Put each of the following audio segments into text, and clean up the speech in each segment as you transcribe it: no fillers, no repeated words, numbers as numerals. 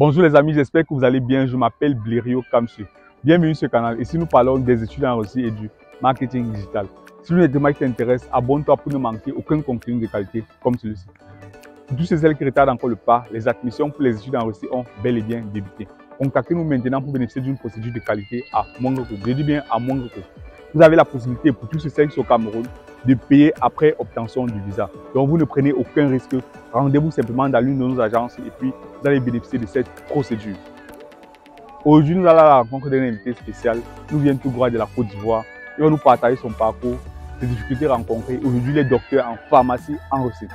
Bonjour les amis, j'espère que vous allez bien. Je m'appelle Blériot Kamsu. Bienvenue sur ce canal. Ici, nous parlons des études en Russie et du marketing digital. Si l'une des thématiques t'intéresse, abonne-toi pour ne manquer aucun contenu de qualité comme celui-ci. Pour tous ceux qui retardent encore le pas, les admissions pour les études en Russie ont bel et bien débuté. Contactez-nous maintenant pour bénéficier d'une procédure de qualité à moindre coût. Je dis bien à moindre coût. Vous avez la possibilité pour tous ceux qui sont au Cameroun de payer après obtention du visa. Donc vous ne prenez aucun risque. Rendez-vous simplement dans l'une de nos agences et puis vous allez bénéficier de cette procédure. Aujourd'hui, nous allons à la rencontre d'un invité spécial. Nous vient tout droit de la Côte d'Ivoire. Il va nous partager son parcours, ses difficultés rencontrées. Aujourd'hui, il est docteur en pharmacie en Russie.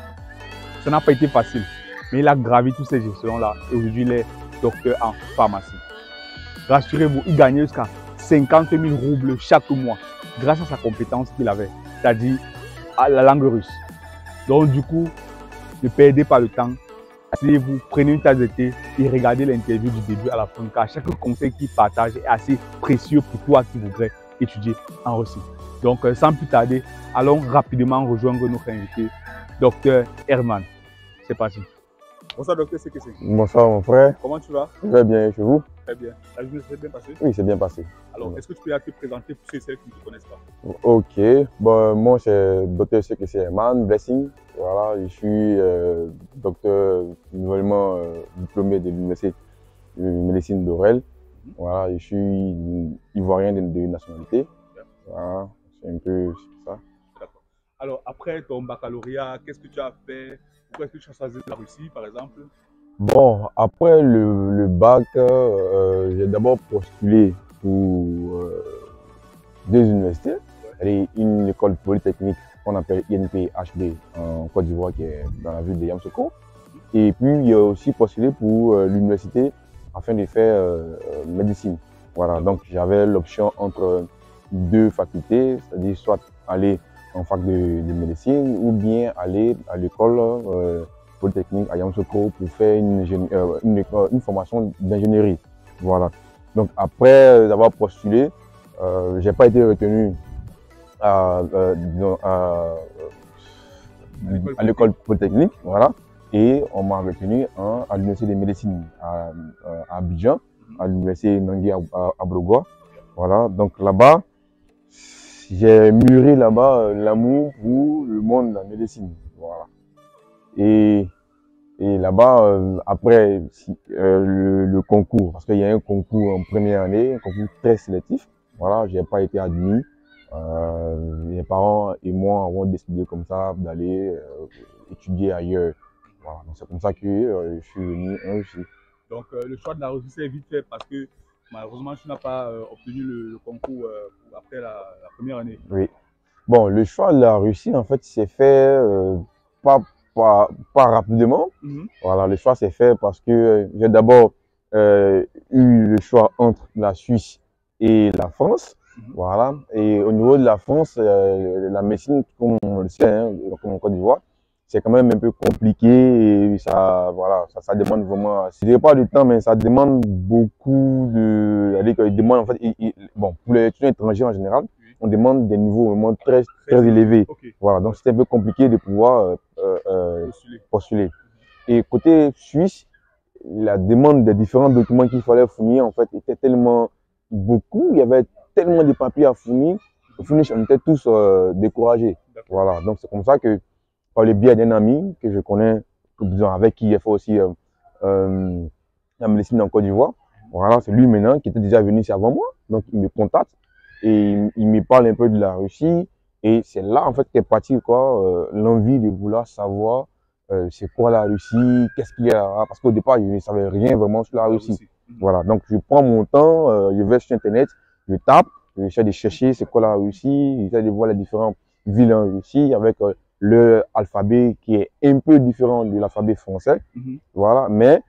Ça n'a pas été facile, mais il a gravi tous ces gestions-là et aujourd'hui, il est docteur en pharmacie. Rassurez-vous, il gagnait jusqu'à 50 000 roubles chaque mois grâce à sa compétence qu'il avait, c'est-à-dire à la langue russe. Donc du coup, ne perdez pas le temps. Asseyez-vous, prenez une tasse de thé et regardez l'interview du début à la fin, car chaque conseil qu'il partage est assez précieux pour toi qui voudrais étudier en Russie. Donc sans plus tarder, allons rapidement rejoindre notre invité, Dr Herman. C'est parti. Bonsoir docteur, c'est que c'est. Bonsoir mon frère. Comment tu vas? Je vais bien, chez vous? Très bien. La journée s'est bien passée? Oui, c'est bien passé. Alors, est-ce que tu peux te présenter pour ceux et celles qui ne te connaissent pas? Ok, bon, moi c'est Dr CKC Herman Blessing. Voilà, je suis docteur nouvellement diplômé de l'université de médecine d'Orel. Voilà, je suis ivoirien de nationalité. Voilà, c'est un peu ça. D'accord. Alors, après ton baccalauréat, qu'est-ce que tu as fait? Pourquoi est-ce que tu as choisi la Russie, par exemple? Bon, après le bac, j'ai d'abord postulé pour deux universités. Et une école polytechnique qu'on appelle INPHD en Côte d'Ivoire, qui est dans la ville de Yamoussoukro. Et puis, j'ai aussi postulé pour l'université afin de faire médecine. Voilà, donc j'avais l'option entre deux facultés, c'est-à-dire soit aller en fac de médecine ou bien aller à l'école polytechnique à Yamoussoukro pour faire une formation d'ingénierie. Voilà. Donc après avoir postulé, j'ai pas été retenu à l'école polytechnique, voilà, et on m'a retenu à l'université de médecine à Abidjan, à l'université Nangui à Brogoua. Voilà, donc là-bas, j'ai mûri là-bas l'amour pour le monde de la médecine. Voilà. Et là-bas, après le concours, parce qu'il y a un concours en première année, un concours très sélectif, voilà, j'ai pas été admis. Mes parents et moi avons décidé comme ça d'aller étudier ailleurs. Voilà, donc c'est comme ça que je suis venu en Russie. Donc le choix de la Russie s'est vite fait parce que malheureusement tu n'as pas obtenu le concours après la première année. Oui. Bon, le choix de la Russie en fait s'est fait pas rapidement. Voilà, le choix s'est fait parce que j'ai d'abord eu le choix entre la Suisse et la France. Voilà. Et au niveau de la France, la médecine, comme on le sait, hein, comme en Côte d'Ivoire, c'est quand même un peu compliqué et ça, voilà, ça demande vraiment, je dirais pas du temps, mais ça demande beaucoup de, demande en fait, bon, pour les étudiants étrangers en général, on demande des niveaux vraiment très élevés. Okay. Voilà, donc c'était un peu compliqué de pouvoir postuler. Et côté suisse, la demande des différents documents qu'il fallait fournir en fait était tellement beaucoup, il y avait tellement de papiers à fournir, au final on était tous découragés. Voilà, donc c'est comme ça que par le biais d'un ami que je connais, avec qui il fait aussi la médecine en Côte d'Ivoire, voilà, c'est lui maintenant qui était déjà venu ici avant moi, donc il me contacte et il me parle un peu de la Russie et c'est là en fait qu'est parti quoi l'envie de vouloir savoir c'est quoi la Russie, qu'est-ce qu'il y a, parce qu'au départ je ne savais rien vraiment sur la Russie. Voilà, donc je prends mon temps, je vais sur internet, je tape, j'essaie de chercher c'est quoi la Russie, j'essaie de voir les différentes villes en Russie avec le alphabet qui est un peu différent de l'alphabet français. Voilà, mais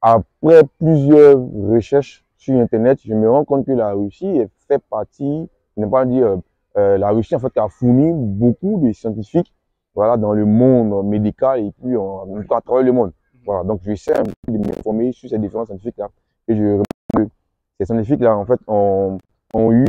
après plusieurs recherches sur internet, je me rends compte que la Russie fait partie, je ne pas dire la Russie en fait a fourni beaucoup de scientifiques, voilà, dans le monde médical et puis en tout cas à travers le monde. Voilà, donc j'essaie un peu de m'informer sur ces différents scientifiques là et je remarque que ces scientifiques là en fait ont eu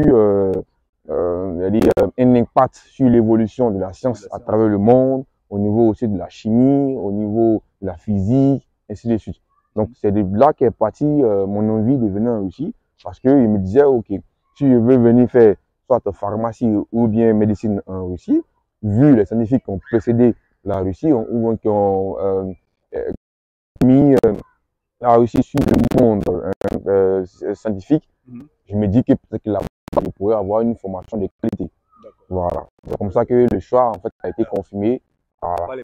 un impact sur l'évolution de la science à travers le monde, au niveau aussi de la chimie, au niveau de la physique, ainsi de suite. Donc, c'est de là qu'est partie mon envie de venir en Russie parce qu'il me disait, OK, si je veux venir faire soit pharmacie ou bien médecine en Russie, vu les scientifiques qui ont précédé la Russie ou qui ont mis la Russie sur le monde scientifique, je me dis que peut-être que là-bas, je pourrais avoir une formation de qualité. Voilà. C'est comme ça que le choix en fait, a été confirmé par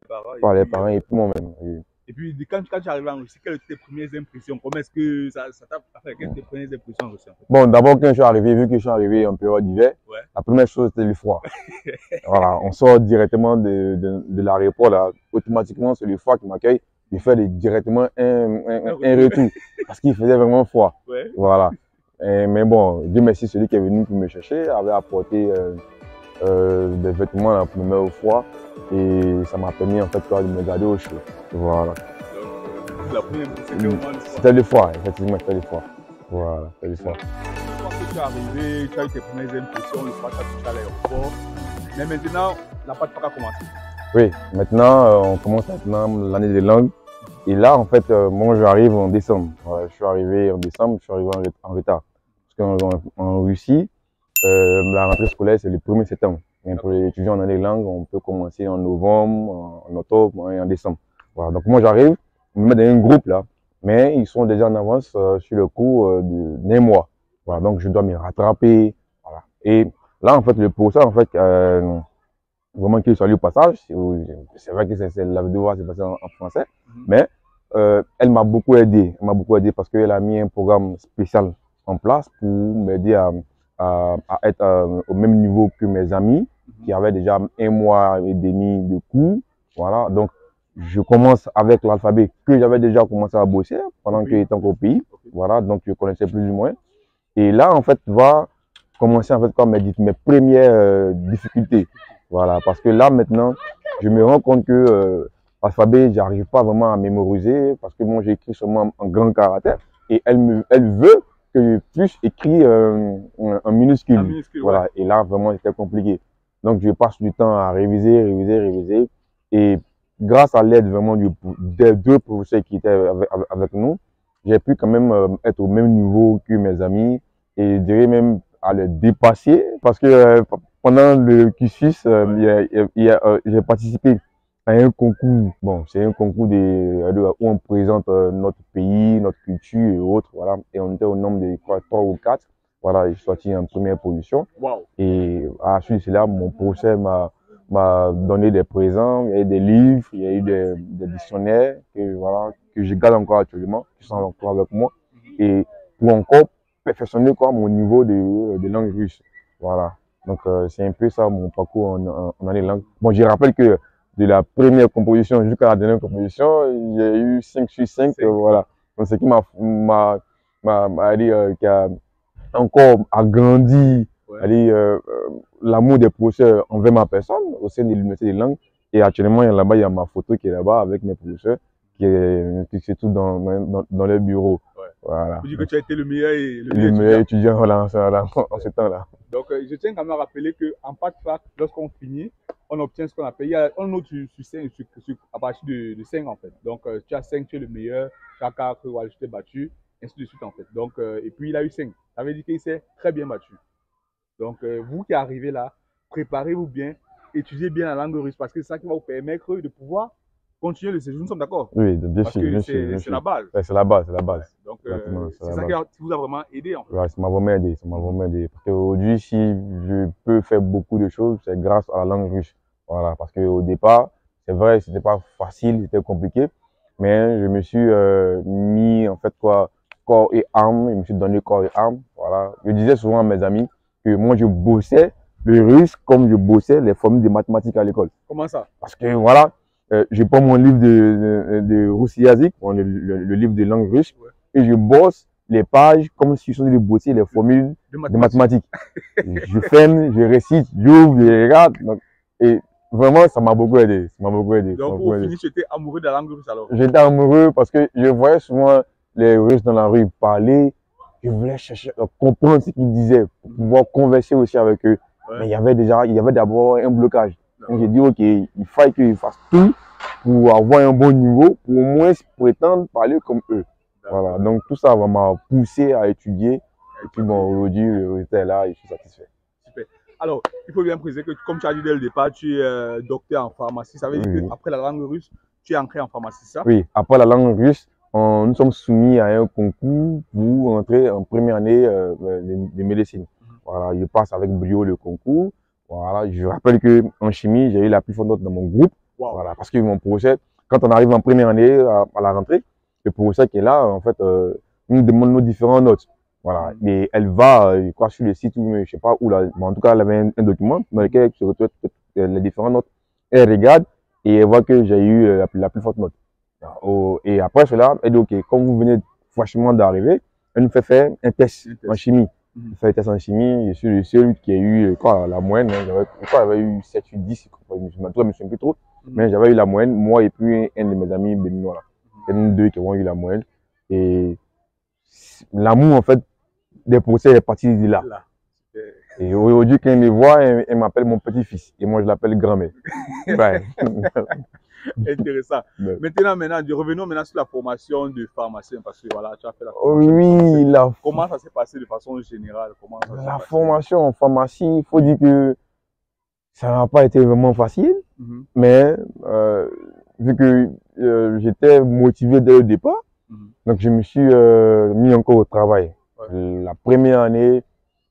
les parents et puis moi-même. Oui. Et puis, quand tu es arrivé en Russie, quelles étaient tes premières impressions? Comment est-ce que ça t'a fait? Quelles étaient tes premières impressions en Russie en fait? Bon, d'abord, quand je suis arrivé, vu que je suis arrivé en période d'hiver, la première chose, c'était le froid. Voilà, on sort directement de l'aéroport, là, automatiquement, c'est le froid qui m'accueille. Je fais directement un retour parce qu'il faisait vraiment froid. Voilà. Mais bon, Dieu merci, celui qui est venu pour me chercher avait apporté des vêtements là, pour me mettre au froid et ça m'a permis en fait de me garder au chaud. Voilà. C'était le froid, effectivement, c'était le froid. Voilà, c'était le froid. Quand tu es arrivé, tu as eu tes premières impressions, le froid, tu as touché à l'aéroport. Mais maintenant, la pâte a commencé. Oui, maintenant, on commence maintenant l'année des langues. Et là, en fait, moi, j'arrive en décembre. Voilà, je suis arrivé en décembre, je suis arrivé en retard. Parce qu'en Russie, la rentrée scolaire, c'est le 1er septembre. Mais pour les étudiants en année de langue, on peut commencer en novembre, en octobre et en décembre. Voilà, donc moi, j'arrive, on me met dans un groupe là, mais ils sont déjà en avance sur le cours d'un mois. Voilà, donc je dois me rattraper. Voilà. Et là, en fait, le professeur, en fait, vraiment qu'il salue au passage, c'est vrai que la vidéo c'est passé en français, mais elle m'a beaucoup aidé. Elle m'a beaucoup aidé parce qu'elle a mis un programme spécial en place pour m'aider à être au même niveau que mes amis qui avaient déjà 1 mois et demi de cours. Voilà, donc je commence avec l'alphabet que j'avais déjà commencé à bosser pendant que j'étais encore au pays. Voilà, donc je connaissais plus ou moins. Et là, en fait, va commencer en fait comme mes premières difficultés. Voilà, parce que là maintenant, je me rends compte que l'alphabet, j'arrive pas vraiment à mémoriser parce que moi j'écris seulement en grand caractère et elle veut que je puisse écrire en minuscule. Voilà, et là vraiment c'était compliqué. Donc je passe du temps à réviser et grâce à l'aide vraiment des 2 professeurs qui étaient avec nous, j'ai pu quand même être au même niveau que mes amis et je dirais même à les dépasser parce que pendant le cursus, j'ai participé à un concours. Bon, c'est un concours où on présente notre pays, notre culture et autres. Voilà. Et on était au nombre de 3 ou 4. Voilà, je suis sorti en première position. Wow. Et à la suite de cela, mon professeur m'a donné des présents. Il y a eu des livres, il y a eu des dictionnaires que je garde encore actuellement, qui sont encore avec moi. Et pour encore perfectionner mon niveau de langue russe. Voilà. Donc, c'est un peu ça mon parcours en année langue. Bon, je rappelle que de la première composition jusqu'à la dernière composition, j'ai eu 5 sur 5. Voilà. Donc, ce qui qui a encore agrandi l'amour des professeurs envers ma personne au sein de l'université des langues. Et actuellement, là-bas, il y a ma photo qui est là-bas avec mes professeurs qui se trouve dans leur bureau. Voilà. Vous dites que tu as été le meilleur, étudiant voilà, en ce temps-là. Donc, je tiens quand même à rappeler qu'en PATFAC, lorsqu'on finit, on obtient ce qu'on appelle, on note à partir de 5 en fait. Donc, tu as 5, tu es le meilleur, tu as 4, je t'ai battu, ainsi de suite en fait. Donc, et puis il a eu 5. Ça veut dire qu'il s'est très bien battu. Donc, vous qui arrivez là, préparez-vous bien, étudiez bien la langue russe parce que c'est ça qui va vous permettre de pouvoir continuer le séjour. Nous sommes d'accord? Oui, bien sûr. C'est la base. Ouais, c'est la base, c'est la base. Donc, c'est ça qui vous a vraiment aidé en fait. Ouais, ça m'a vraiment aidé, ça m'a vraiment aidé. Parce qu'aujourd'hui, si je peux faire beaucoup de choses, c'est grâce à la langue russe. Voilà, parce qu'au départ, c'est vrai, c'était pas facile, c'était compliqué. Mais je me suis mis, en fait, corps et âme. Je me suis donné corps et âme. Voilà. Je disais souvent à mes amis que moi, je bossais le russe comme je bossais les formules de mathématiques à l'école. Comment ça? Parce que voilà, je prends mon livre de Russiazik, le livre de langue russe, et je bosse les pages comme si je faisais de bosser les formules de mathématiques. Je ferme, je récite, j'ouvre, je regarde. Et vraiment, ça m'a beaucoup aidé. Ça m'a beaucoup aidé. Donc, au fini, tu étais amoureux de la langue russe alors? J'étais amoureux parce que je voyais souvent les Russes dans la rue parler. Je voulais chercher à comprendre ce qu'ils disaient pour pouvoir converser aussi avec eux. Mais il y avait d'abord un blocage. Donc j'ai dit, OK, il faut qu'ils fassent tout pour avoir un bon niveau, pour au moins prétendre parler comme eux. Voilà, donc tout ça m'a poussé à étudier. Et puis bon, aujourd'hui, le résultat est là et je suis satisfait. Super. Alors, il faut bien préciser que, comme tu as dit dès le départ, tu es docteur en pharmacie. Ça veut dire qu'après la langue russe, tu es entré en pharmacie, ça? Oui, après la langue russe, nous sommes soumis à un concours pour entrer en première année de médecine. Voilà, je passe avec brio le concours. Voilà, je rappelle qu'en chimie, j'ai eu la plus forte note dans mon groupe. Voilà, parce que mon professeur, quand on arrive en première année à la rentrée, le professeur qui est là, en fait, nous demande nos différentes notes. Voilà, mais elle va, je crois, sur le site, ou je sais pas où, là, mais en tout cas, elle avait un document dans lequel se retrouvent les différentes notes. Elle regarde et elle voit que j'ai eu la plus forte note. Et après cela, elle dit, OK, comme vous venez franchement d'arriver, elle nous fait faire un test en chimie. Elle fait un test en chimie, je suis le seul qui a eu quoi, la moyenne. Hein, j'avais eu 7, 8, 10, je me souviens plus trop, mais j'avais eu la moyenne, moi et puis un de mes amis béninois. Là. C'est nous deux qui avons eu la moyenne. Et l'amour, en fait, des procès est parti de là. Et aujourd'hui, quand il me voit, il m'appelle mon petit-fils. Et moi, je l'appelle grand-mère. Ouais. Intéressant. Ouais. Maintenant, revenons maintenant sur la formation de pharmacien, parce que voilà, tu as fait la formation. Oui, comment ça s'est passé de façon générale? La formation en pharmacie, il faut dire que ça n'a pas été vraiment facile, mais vu que j'étais motivé dès le départ, donc je me suis mis encore au travail. Ouais. La première année,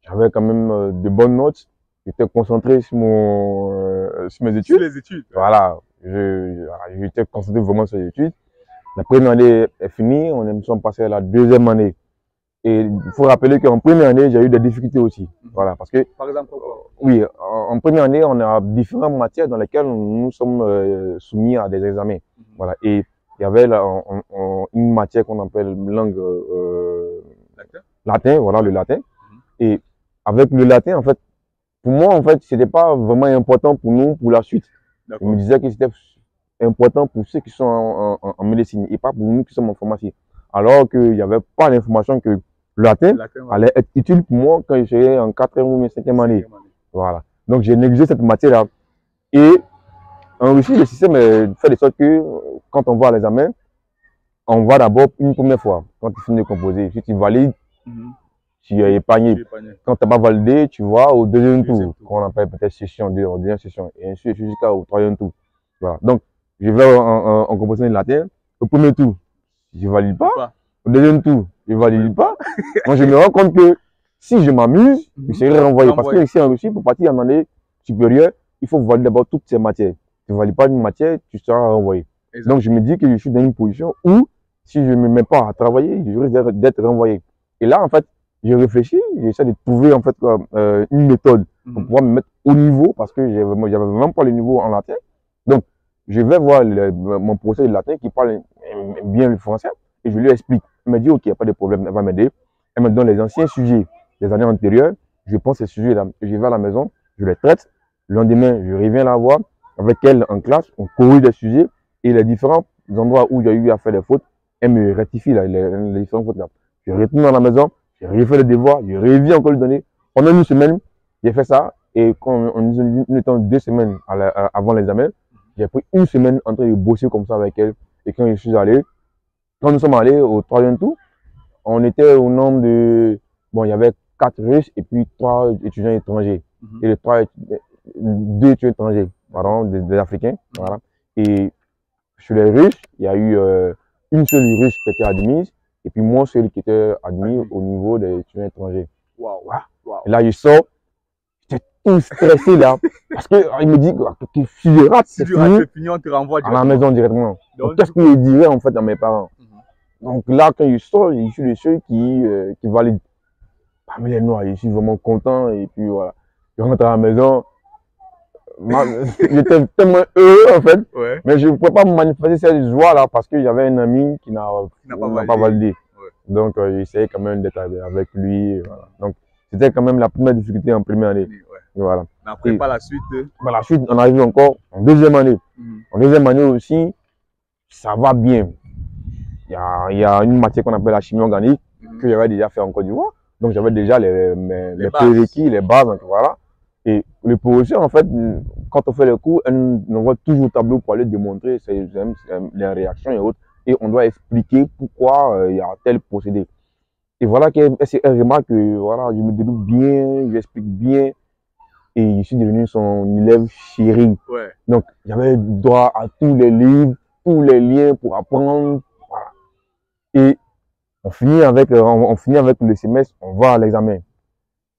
j'avais quand même de bonnes notes. J'étais concentré sur mes études. Sur les études. Voilà. J'étais concentré vraiment sur les études. La première année est finie, nous sommes passés à la deuxième année. Et il faut rappeler qu'en première année, j'ai eu des difficultés aussi. Voilà, parce que, par exemple, pourquoi? Oui, en première année, on a différentes matières dans lesquelles nous sommes soumis à des examens. Voilà, et il y avait une matière qu'on appelle langue latin, voilà, le latin. Et avec le latin, en fait, pour moi, en fait, c'était pas vraiment important pour nous, pour la suite. Je me disais que c'était important pour ceux qui sont en médecine et pas pour nous qui sommes en pharmacie. Alors qu'il n'y avait pas l'information que le latin allait être utile pour moi quand je serais en 4e ou 5e année. Voilà. Donc, j'ai négligé cette matière-là. Et en Russie, le système fait de sorte que quand on va à l'examen, on va d'abord une première fois. Quand tu finis de composer, si tu valides, tu es épargné. Quand tu n'as pas validé, tu vas au deuxième tour, qu'on appelle peut-être session 2, en deuxième session, et ainsi de suite jusqu'au 3e tour. Voilà. Donc, je vais en composition de latin. Au premier tour, je ne valide pas. Au deuxième tour, je ne valide pas. Moi, je me rends compte que si je m'amuse, je serai renvoyé. Parce que ici en Russie, pour partir en année supérieure, il faut valider d'abord toutes ces matières. Tu ne valides pas une matière, tu seras renvoyé. Donc, je me dis que je suis dans une position où, si je ne me mets pas à travailler, je risque d'être renvoyé. Et là, en fait, je réfléchis, j'essaie de trouver en fait une méthode pour pouvoir me mettre au niveau, parce que j'avais vraiment pas le niveau en latin. Donc, je vais voir mon professeur de latin qui parle bien le français et je lui explique. Elle me dit, OK, il n'y a pas de problème, elle va m'aider. Elle me donne les anciens sujets des années antérieures. Je prends ces sujets-là, je vais à la maison, je les traite. Le lendemain, je reviens la voir avec elle en classe, on corrige des sujets et les différents endroits où j'ai eu à faire des fautes, elle me rectifie les différentes fautes-là. Je retourne à la maison, je refais les devoirs, je reviens encore le donner. Pendant une semaine, j'ai fait ça et quand on était 2 semaines avant l'examen, j'ai pris une semaine en train de bosser comme ça avec elle. Et quand quand nous sommes allés au 3e tour, on était au nombre de, bon, il y avait 4 Russes et puis 3 étudiants étrangers. Et les 2 étudiants étrangers, pardon, des Africains. Voilà. Et sur les Russes, il y a eu une seule Russe qui était admise. Et puis moi, celui qui était admis au niveau des étudiants étrangers. Wow. Et là, je sors, j'étais tout stressé là, parce qu'il me dit que si je rate, c'est fini, on te renvoie à la maison directement. Qu'est-ce que je dirais en fait à mes parents? Donc là, quand je sors, je suis le seul qui valide. Parmi les noirs, je suis vraiment content et puis voilà. Je rentre à la maison, j'étais tellement heureux en fait, mais je ne pouvais pas manifester cette joie là parce qu'il y avait un ami qui n'a pas validé. Donc j'essayais quand même d'être avec lui. Voilà. Donc c'était quand même la première difficulté en première année. Voilà. Mais après, par la suite, par la suite, on arrive encore en deuxième année. En deuxième année aussi, ça va bien. Il y a une matière qu'on appelle la chimie organique que j'avais déjà fait en Côte d'Ivoire. Donc j'avais déjà les prérequis, les bases, donc, voilà. Et le professeur, en fait, quand on fait les cours, elle nous envoie toujours au tableau pour aller démontrer les réactions et autres et on doit expliquer pourquoi il y a tel procédé. Et voilà qu'elle remarque que voilà, je me débrouille bien, j'explique bien et je suis devenu son élève chéri. Ouais. Donc, j'avais droit à tous les livres, tous les liens pour apprendre. Voilà. Et on finit avec le semestre, on va à l'examen.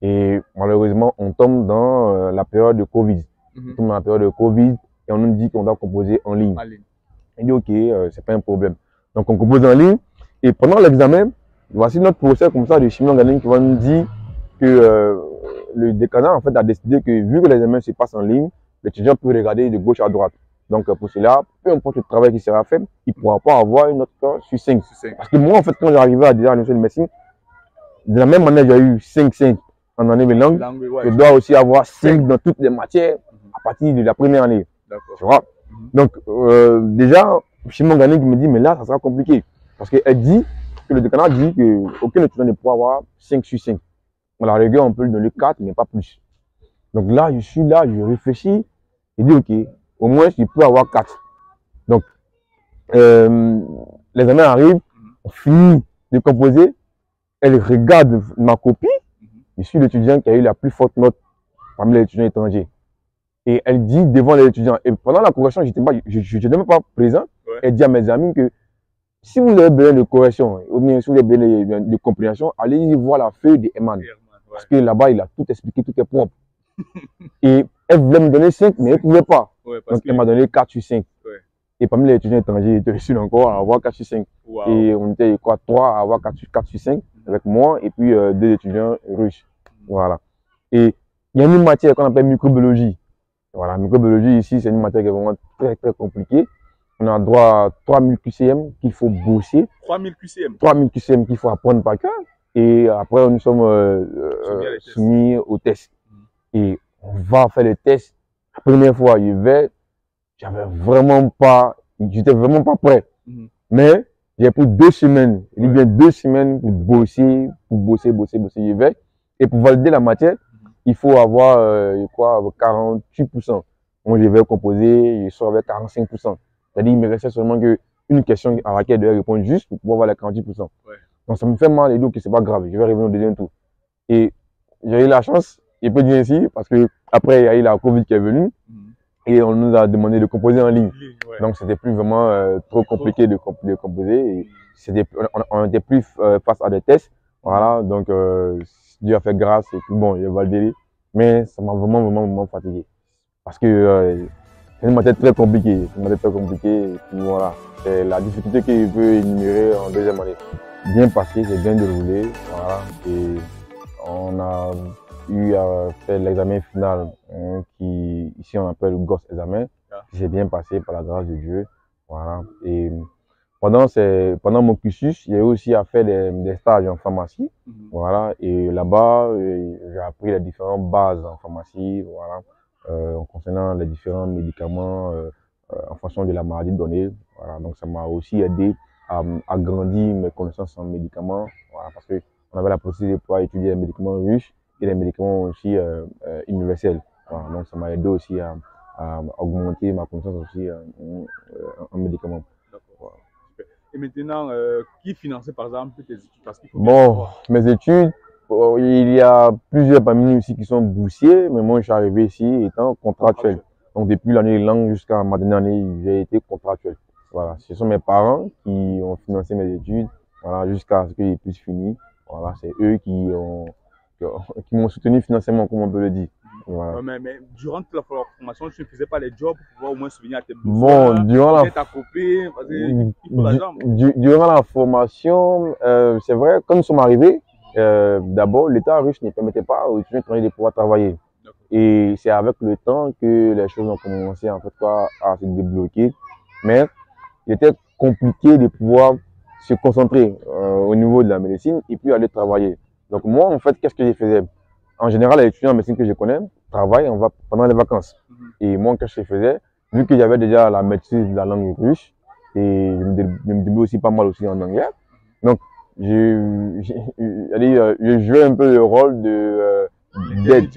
Et malheureusement, on tombe dans la période de Covid. On tombe dans la période de Covid et on nous dit qu'on doit composer en ligne. On dit, OK, c'est pas un problème. Donc, on compose en ligne et pendant l'examen, voici notre professeur comme ça de chimie organique qui va nous dire que le décanat en fait a décidé que vu que l'examen se passe en ligne, l'étudiant peut regarder de gauche à droite. Donc pour cela, peu importe le travail qui sera fait, il ne pourra pas avoir une note sur 5. Parce que moi en fait quand j'arrivais à l'université de médecine, de la même manière j'ai eu 5 en année de langue, je dois aussi avoir 5 dans toutes les matières à partir de la première année. Tu vois? Donc déjà, chimie organique me dit mais là ça sera compliqué. Parce qu'elle dit que le décanat dit qu'aucun étudiant ne pourra avoir 5 sur 5. À la rigueur, on peut lui donner 4, mais pas plus. Donc là, je suis là, je réfléchis, je dis ok, au moins je peux avoir 4. Donc, l'examen arrive, on finit de composer, elle regarde ma copie, je suis l'étudiant qui a eu la plus forte note parmi les étudiants étrangers. Et elle dit devant les étudiants, et pendant la correction, je n'étais même pas présent, elle dit à mes amis que si vous avez besoin de correction, ou bien si vous avez besoin de compréhension, allez voir la feuille de Eman. Parce que là-bas, il a tout expliqué, tout est propre. Et elle voulait me donner 5, mais elle ne pouvait pas. Donc, elle m'a donné 4 sur 5. Et parmi les étudiants étrangers, j'étais reçu encore à avoir 4 sur 5. Et on était quoi, 3 à avoir 4 sur 5 avec moi et puis 2 étudiants russes. Voilà. Et il y a une matière qu'on appelle microbiologie. Voilà, microbiologie ici, c'est une matière qui est vraiment très, très compliquée. On a droit à 3000 QCM qu'il faut bosser. 3000 QCM 3000 QCM qu'il faut apprendre par cœur. Et après, nous sommes soumis aux tests. Et on va faire les tests. La première fois, j'étais vraiment pas prêt. Mais j'ai pris 2 semaines, il y a bien 2 semaines pour bosser. J'y vais. Et pour valider la matière, il faut avoir, 48%. Moi, je vais composer, je sors avec 45%. C'est-à-dire, il me restait seulement une question à laquelle je devais répondre juste pour pouvoir avoir les 48%. Donc ça me fait mal et donc c'est pas grave, je vais revenir au deuxième tour. Et j'ai eu la chance, je peux dire ainsi, parce que après il y a eu la Covid qui est venue et on nous a demandé de composer en ligne. Donc c'était plus vraiment trop compliqué de composer. Et on n'était plus face à des tests. Voilà, donc Dieu a fait grâce et puis bon, il a validé. Mais ça m'a vraiment fatigué. Parce que c'est une matière très compliquée. Et puis voilà, c'est la difficulté qu'il peut énumérer en deuxième année. Bien passé, c'est bien déroulé, voilà, et on a eu à faire l'examen final qui ici on appelle le GOS examen, qui s'est bien passé par la grâce de Dieu, voilà. Et pendant mon cursus, j'ai eu aussi à faire des stages en pharmacie, voilà, et là-bas j'ai appris les différentes bases en pharmacie, voilà, concernant les différents médicaments en fonction de la maladie donnée, voilà. Donc ça m'a aussi aidé à agrandir mes connaissances en médicaments, voilà, parce qu'on avait la possibilité de pouvoir étudier les médicaments riches et les médicaments aussi universels. Voilà, donc ça m'a aidé aussi à augmenter ma connaissance aussi en médicaments. Voilà. Et maintenant, qui finançait par exemple tes études? Parce qu'il faut bon, mes études, il y a plusieurs parmi nous ici qui sont boursiers, mais moi je suis arrivé ici étant contractuel. Donc depuis l'année de langue jusqu'à ma dernière année, j'ai été contractuel. Voilà, ce sont mes parents qui ont financé mes études, voilà, jusqu'à ce qu'ils puissent finir. Voilà, c'est eux qui m'ont soutenu financièrement, comme on peut le dire. Voilà. Mais durant toute la formation, tu ne faisais pas les jobs pour pouvoir au moins subvenir à tes besoins. Bon, durant la formation, c'est vrai, quand nous sommes arrivés, d'abord, l'État russe ne permettait pas aux étudiants étrangers de pouvoir travailler. Et c'est avec le temps que les choses ont commencé en fait, à se débloquer. Mais il était compliqué de pouvoir se concentrer au niveau de la médecine et puis aller travailler. Donc moi, en fait, qu'est-ce que je faisais? En général, les étudiants en médecine que je connais travaillent pendant les vacances. Et moi, qu'est-ce que je faisais? Vu que j'avais déjà la maîtrise de la langue russe et je me débrouille aussi pas mal aussi en anglais, donc je jouais un peu le rôle d'aide,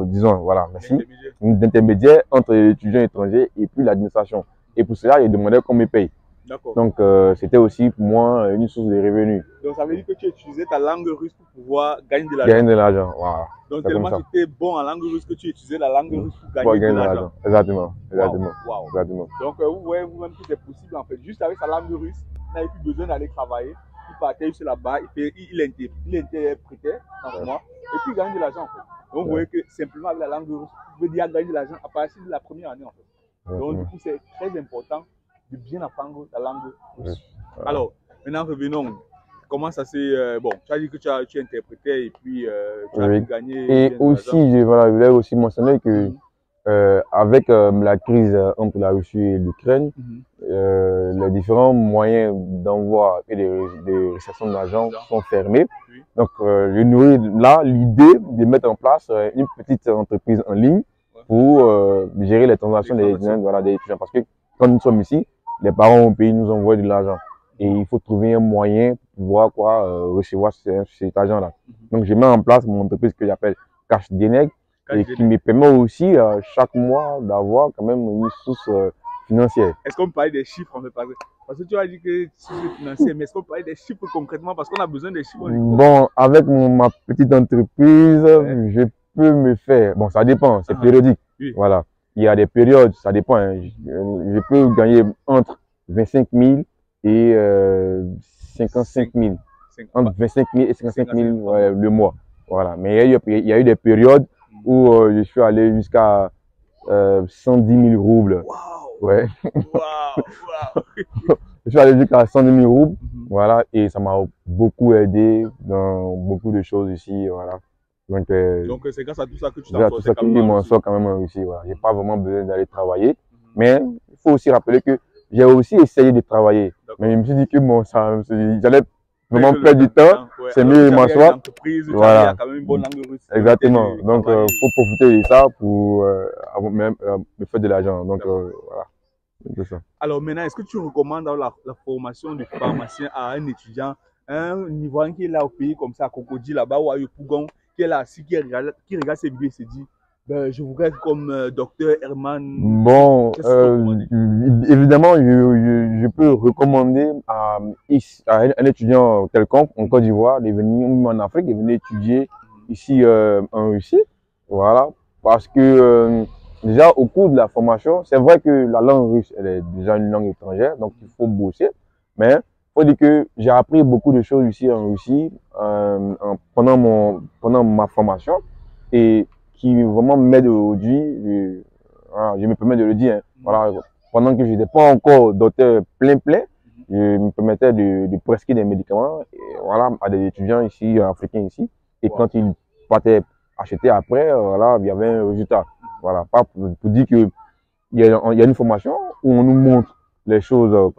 disons, voilà, merci, d'intermédiaire entre les étudiants étrangers et puis l'administration. Et pour cela, ils demandaient qu'on me paye. D'accord. Donc, c'était aussi pour moi une source de revenus. Donc, ça veut dire que tu utilisais ta langue russe pour pouvoir gagner de l'argent. Gagner de l'argent, voilà. Donc, C'est comme tellement ça. tu étais bon en langue russe que tu utilisais la langue russe pour Pour gagner de gagner de l'argent. l'argent. Exactement. Waouh, Exactement. waouh. Exactement. Donc, vous voyez vous-même que c'est possible en fait. Juste avec sa langue russe, il n'avait plus besoin d'aller travailler. Il partait juste là-bas, il interprétait en moi et puis il gagnait de l'argent en fait. Donc, vous voyez que simplement avec la langue russe, vous pouvez déjà gagner de l'argent à partir de la première année en fait. Donc, du coup, c'est très important de bien apprendre la langue russe. Voilà. Alors, maintenant revenons. Comment ça s'est. Bon, tu as dit que tu interprétais et puis tu as pu gagner. Et aussi, voilà, je voulais aussi mentionner que avec la crise entre la Russie et l'Ukraine, les différents moyens d'envoi et de réception d'argent sont fermés. Oui. Donc, je nourris là l'idée de mettre en place une petite entreprise en ligne pour gérer les transactions des étudiants. Parce que quand nous sommes ici, les parents au pays nous envoient de l'argent. Et il faut trouver un moyen pour pouvoir recevoir cet argent-là. Donc, je mets en place mon entreprise que j'appelle Cash Deneg et qui me permet aussi chaque mois d'avoir quand même une source financière. Est-ce qu'on peut parler des chiffres en fait? Parce que tu as dit que c'est financier, mais est-ce qu'on peut parler des chiffres concrètement? Parce qu'on a besoin des chiffres. Bon, avec ma petite entreprise, je peux me faire. Bon, ça dépend, c'est périodique. Oui. Voilà. Il y a des périodes, ça dépend. Hein. Je peux gagner entre 25 000 et 55 000. Entre 25 000 et 55 000 le mois. Voilà. Mais il y a eu des périodes où je suis allé jusqu'à 110 000 roubles. Wow. Ouais. Wow. Je suis allé jusqu'à 110 000 roubles. Voilà. Et ça m'a beaucoup aidé dans beaucoup de choses ici. Voilà. Donc c'est grâce à tout ça que tu t'en sors. C'est ça que je m'en sors quand même réussi. Voilà. J'ai pas vraiment besoin d'aller travailler. Mais il faut aussi rappeler que j'ai aussi essayé de travailler. Mais je me suis dit que bon, j'allais vraiment perdre du temps. C'est mieux de m'asseoir. Voilà. Quand même une bonne langue russe. Exactement. Donc, faut profiter de ça pour même me faire de l'argent. Donc, voilà. Ça. Alors maintenant, est-ce que tu recommandes la formation de pharmacien à un étudiant, un Ivoirien qui est là au pays comme ça, à Cocody, là-bas, ou à Yopougon, qui est là, qui regarde ses vidéos et se dit, ben, je voudrais être comme docteur Herman. Bon, évidemment, je peux recommander à un étudiant quelconque en Côte d'Ivoire de venir, ou en Afrique, de venir étudier ici en Russie. Voilà, parce que déjà au cours de la formation, c'est vrai que la langue russe, elle est déjà une langue étrangère, donc il faut bosser. Mais il faut dire que j'ai appris beaucoup de choses ici en Russie pendant ma formation et qui vraiment m'aide aujourd'hui. Je me permets de le dire. Hein. Voilà, pendant que je n'étais pas encore docteur plein, je me permettais de prescrire des médicaments voilà, à des étudiants ici, africains ici. Et quand ils partaient acheter après, voilà, il y avait un résultat. Voilà, pas pour dire qu'il y a une formation où on nous montre les choses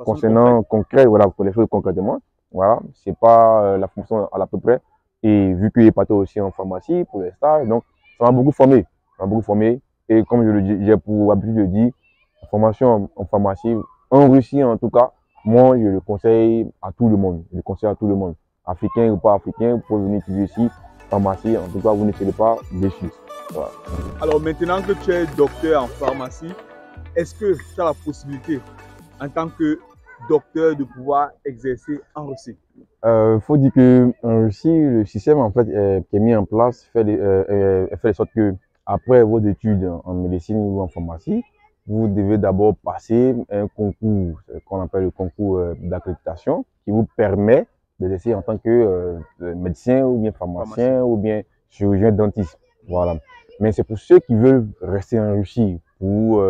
concrètes, voilà, pour les choses concrètement. Voilà, c'est pas la fonction à peu près. Et vu qu'il est parti aussi en pharmacie pour les stages, donc ça m'a beaucoup formé. Ça m'a beaucoup formé. Et comme je le dis, j'ai pour habitude de dire, la formation en pharmacie, en Russie en tout cas, moi je le conseille à tout le monde. Je le conseille à tout le monde. Africain ou pas africain, vous pouvez venir étudier ici, pharmacie. En tout cas, vous ne serez pas déçus. Voilà. Alors maintenant que tu es docteur en pharmacie, est-ce que tu as la possibilité en tant que docteur de pouvoir exercer en Russie? Faut dire que en Russie, le système en fait qui est mis en place fait de sorte que après vos études en médecine ou en pharmacie, vous devez d'abord passer un concours qu'on appelle le concours d'accréditation qui vous permet d'exercer en tant que médecin ou bien pharmacien ou bien chirurgien dentiste. Voilà. Mais c'est pour ceux qui veulent rester en Russie pour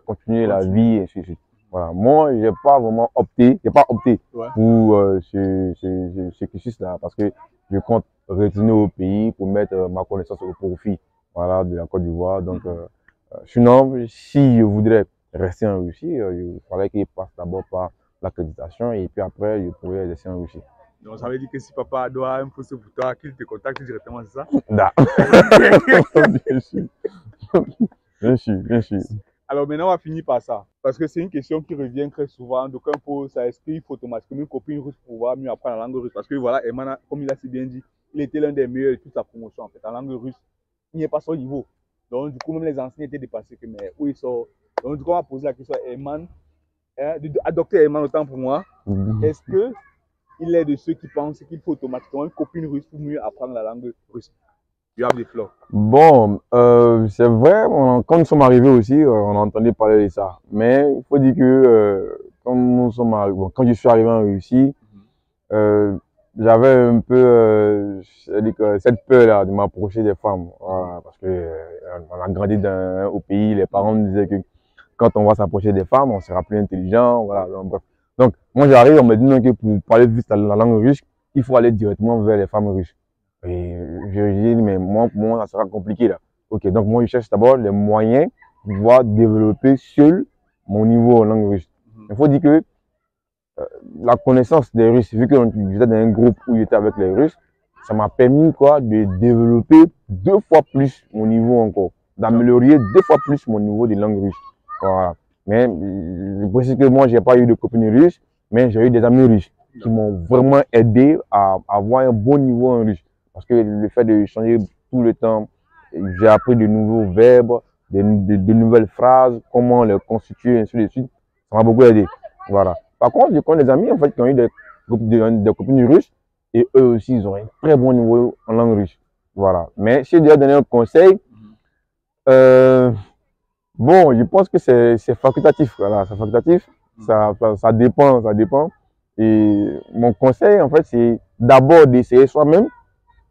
continuer la vie et ainsi de suite. Voilà. Moi, j'ai pas opté pour ce cursus-là parce que je compte retourner au pays pour mettre ma connaissance au profit, voilà, de la Côte d'Ivoire. Donc, sinon, si je voudrais rester en Russie, il faudrait qu'il passe d'abord par l'accréditation et puis après, je pourrais rester en Russie. Donc, ça veut dire que si papa doit un poste pour toi, qu'il te contacte directement, c'est ça? Bien sûr. Bien sûr, bien sûr. Alors maintenant, on va finir par ça. Parce que c'est une question qui revient très souvent. Donc, un peu, ça explique, il faut automatiquement une copine russe pour pouvoir mieux apprendre la langue russe. Parce que voilà, Eman, comme il a si bien dit, il était l'un des meilleurs de toute sa promotion en fait. En langue russe, il n'y a pas son niveau. Donc, du coup, même les anciens étaient dépassés. Mais où il sort? Donc, du coup, on va poser la question à Eman. Dr Herman, autant pour moi, est-ce qu'il est de ceux qui pensent qu'il faut automatiquement une copine russe pour mieux apprendre la langue russe? You have the floor. Bon, c'est vrai, quand nous sommes arrivés aussi, on a entendu parler de ça. Mais il faut dire que quand nous sommes arrivés, bon, quand je suis arrivé en Russie, j'avais un peu cette peur-là de m'approcher des femmes. Voilà, parce que on a grandi au pays, les parents nous disaient que quand on va s'approcher des femmes, on sera plus intelligent. Voilà, donc moi j'arrive, on me dit que pour parler vite la langue russe, il faut aller directement vers les femmes russes. Et je dis, mais moi, pour moi, ça sera compliqué là. Ok, donc moi, je cherche d'abord les moyens de pouvoir développer seul mon niveau en langue russe. Il faut dire que la connaissance des Russes, vu que j'étais dans un groupe où j'étais avec les Russes, ça m'a permis quoi, de développer 2 fois plus mon niveau encore, d'améliorer 2 fois plus mon niveau de langue russe. Voilà. Mais je précise que moi, j'ai pas eu de copines russes, mais j'ai eu des amis russes qui m'ont vraiment aidé à avoir un bon niveau en russe. Parce que le fait de changer tout le temps, j'ai appris de nouveaux verbes, de nouvelles phrases, comment les constituer, ainsi de suite. Ça m'a beaucoup aidé. Voilà. Par contre, je connais des amis en fait, qui ont eu des copines russes et eux aussi, ils ont un très bon niveau en langue russe. Voilà. Mais si je dois donner un conseil, bon, je pense que c'est facultatif. Voilà, c'est facultatif. Ça dépend, ça dépend. Et mon conseil, en fait, c'est d'abord d'essayer soi-même.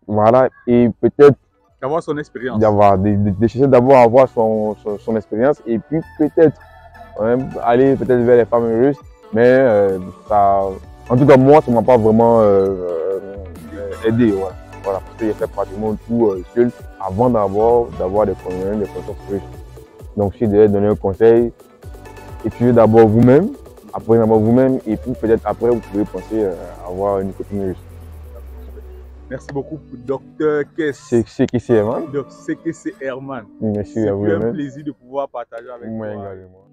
Voilà, et peut-être d'avoir son expérience. De chercher d'abord à avoir son expérience et puis peut-être aller peut-être vers les femmes russes. Mais ça, en tout cas, moi, ça ne m'a pas vraiment aidé. Ouais. Voilà, parce que j'ai fait pratiquement tout seul avant d'avoir des connaissances russes. Donc, si je devais donner un conseil, étudiez d'abord vous-même, apprenez d'abord vous-même et puis peut-être après, vous pouvez penser à avoir une copine russe. Merci beaucoup, Dr CKC Herman. CKC Herman. Merci à vous. C'est un plaisir de pouvoir partager avec moi toi. Également.